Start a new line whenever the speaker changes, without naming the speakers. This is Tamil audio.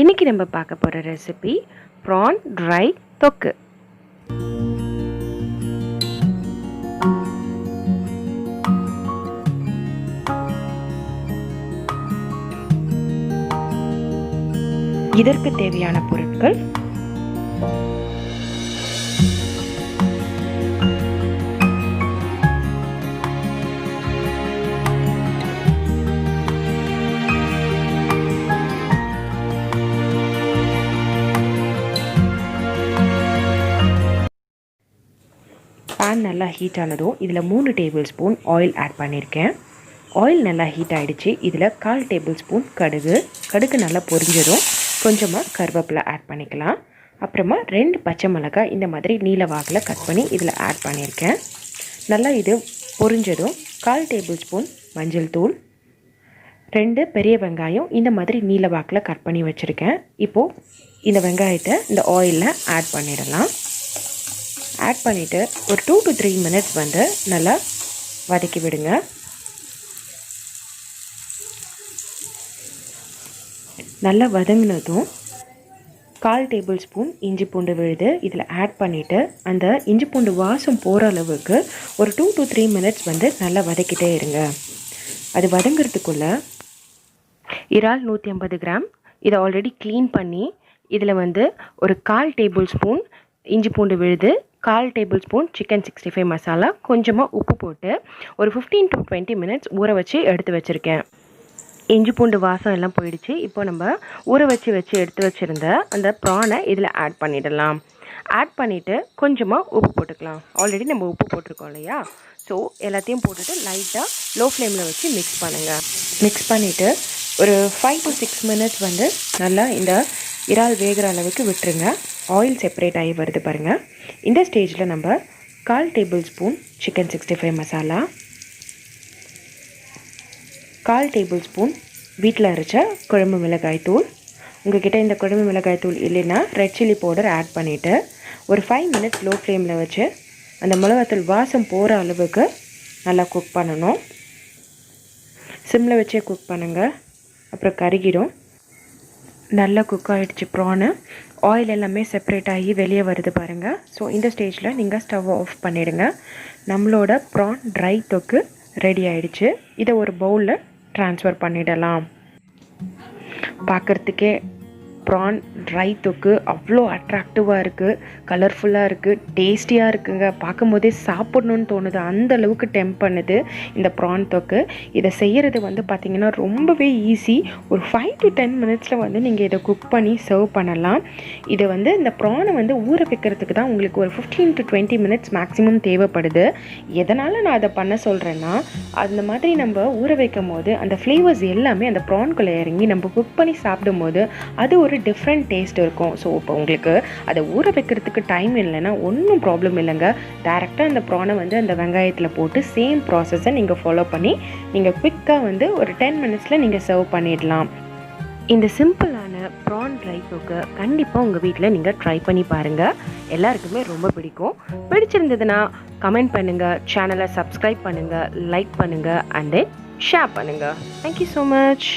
இன்றைக்கி நம்ம பார்க்க போகிற ரெசிபி ப்ரான் ட்ரை தொக்கு. இதற்கு தேவையான பொருட்கள்: பேன் நல்லா ஹீட் ஆனதும் இதில் 3 டேபிள் ஸ்பூன் ஆயில் ஆட் பண்ணியிருக்கேன். ஆயில் நல்லா ஹீட் ஆகிடுச்சு. இதில் 1/4 டேபிள் ஸ்பூன் கடுகு நல்லா பொரிஞ்சதும் கொஞ்சமாக கருவேப்பிலை ஆட் பண்ணிக்கலாம். அப்புறமா 2 பச்சை மிளகாய் இந்த மாதிரி நீல வாக்கில் கட் பண்ணி இதில் ஆட் பண்ணியிருக்கேன். நல்லா இது பொரிஞ்சதும் 1/4 டேபிள் ஸ்பூன் மஞ்சள் தூள், 2 பெரிய வெங்காயம் இந்த மாதிரி நீல வாக்கில் கட் பண்ணி வச்சுருக்கேன். இப்போது இந்த வெங்காயத்தை இந்த ஆயிலில் ஆட் பண்ணிடலாம். ஆட் பண்ணிவிட்டு ஒரு 2 to 3 மினிட்ஸ் வந்து நல்லா வதக்கி விடுங்க. நல்லா வதங்கினதும் 1/4 டேபிள் ஸ்பூன் இஞ்சி பூண்டு விழுது இதில் ஆட் பண்ணிவிட்டு அந்த இஞ்சி பூண்டு வாசம் போகிற அளவுக்கு ஒரு 2 to 3 மினிட்ஸ் வந்து நல்லா வதக்கிட்டே இருங்க. அது வதங்கிறதுக்குள்ளே இறால் 150 கிராம் இதை ஆல்ரெடி க்ளீன் பண்ணி இதில் வந்து ஒரு 1/4 டேபிள் ஸ்பூன் இஞ்சி பூண்டு விழுது, 1/4 டேபிள் ஸ்பூன் சிக்கன் 65 மசாலா, கொஞ்சமாக உப்பு போட்டு ஒரு 15 to 20 மினிட்ஸ் ஊற வச்சு எடுத்து வச்சுருக்கேன். இஞ்சி பூண்டு வாசம் எல்லாம் போயிடுச்சு. இப்போ நம்ம ஊற வச்சு எடுத்து வச்சுருந்த அந்த ப்ரானை இதில் ஆட் பண்ணிடலாம். ஆட் பண்ணிவிட்டு கொஞ்சமாக உப்பு போட்டுக்கலாம். ஆல்ரெடி நம்ம உப்பு போட்டிருக்கோம் இல்லையா? ஸோ எல்லாத்தையும் போட்டுட்டு லைட்டாக லோ ஃப்ளேமில் வச்சு மிக்ஸ் பண்ணுங்கள். மிக்ஸ் பண்ணிவிட்டு ஒரு 5 to 6 மினிட்ஸ் வந்து நல்லா இந்த இறால் வேகிற அளவுக்கு விட்டுருங்க. ஆயில் செப்பரேட் ஆகி வருது பாருங்கள். இந்த ஸ்டேஜில் நம்ம 1/4 table spoon chicken 65 masala, 1/4 table spoon வீட்டில் அரைச்ச குழம்பு மிளகாய் தூள், உங்கள்கிட்ட இந்த குழம்பு மிளகாய் தூள் இல்லைன்னா ரெட் சில்லி பவுடர் ஆட் பண்ணிவிட்டு ஒரு 5 மினிட்ஸ் லோ ஃப்ளேமில் வச்சு அந்த மிளகாத்தூள் வாசம் போகிற அளவுக்கு நல்லா குக் பண்ணணும். சிம்மில் வச்சே குக் பண்ணுங்கள், அப்புறம் கருகிடும். நல்லா குக் ஆகிடுச்சு ப்ரானு. ஆயில் எல்லாமே செப்பரேட் ஆகி வெளியே வருது பாருங்கள். ஸோ இந்த ஸ்டேஜில் நீங்கள் ஸ்டவ் ஆஃப் பண்ணிவிடுங்க. நம்மளோட ப்ரான் ட்ரை தொக்கு ரெடி ஆகிடுச்சு. இதை ஒரு பவுலில் ட்ரான்ஸ்ஃபர் பண்ணிடலாம். பார்க்குறதுக்கே ப்ரான் ட்ரை தொக்கு அவ்வளோ அட்ராக்டிவாக இருக்குது, கலர்ஃபுல்லாக இருக்குது, டேஸ்டியாக இருக்குங்க. பார்க்கும்போதே சாப்பிட்ணுன்னு தோணுது, அந்த அளவுக்கு டெம்ப் பண்ணுது இந்த ப்ரான் தொக்கு. இதை செய்கிறது வந்து பார்த்திங்கன்னா ரொம்பவே ஈஸி. ஒரு 5 to 10 மினிட்ஸில் வந்து நீங்கள் இதை குக் பண்ணி சர்வ் பண்ணலாம். இதை வந்து இந்த ப்ரானை வந்து ஊற வைக்கிறதுக்கு தான் உங்களுக்கு ஒரு 15 to 20 மினிட்ஸ் மேக்ஸிமம் தேவைப்படுது. எதனால் நான் அதை பண்ண சொல்கிறேன்னா, அந்த மாதிரி நம்ம ஊற வைக்கும் போது அந்த ஃப்ளேவர்ஸ் எல்லாமே அந்த ப்ரான்குள்ளே இறங்கி நம்ம குக் பண்ணி சாப்பிடும்போது அது ஒரு டிஃப்ரெண்ட் டேஸ்ட் இருக்கும். ஸோ இப்போ உங்களுக்கு அதை ஊற வைக்கிறதுக்கு டைம் இல்லைன்னா ஒன்றும் ப்ராப்ளம் இல்லைங்க. டேரெக்டாக அந்த ப்ரானை வந்து அந்த வெங்காயத்தில் போட்டு சேம் ப்ராசஸை நீங்கள் ஃபாலோ பண்ணி நீங்கள் குவிக்காக வந்து ஒரு 10 மினிட்ஸில் நீங்கள் சர்வ் பண்ணிடலாம். இந்த சிம்பிளான ப்ரான் ட்ரை தொக்கை கண்டிப்பாக உங்கள் வீட்டில் நீங்கள் ட்ரை பண்ணி பாருங்கள். எல்லாருக்குமே ரொம்ப பிடிக்கும். பிடிச்சிருந்ததுன்னா கமெண்ட் பண்ணுங்கள், சேனலை சப்ஸ்கிரைப் பண்ணுங்கள், லைக் பண்ணுங்கள், அண்ட் தென் ஷேர் பண்ணுங்கள். Thank you so much.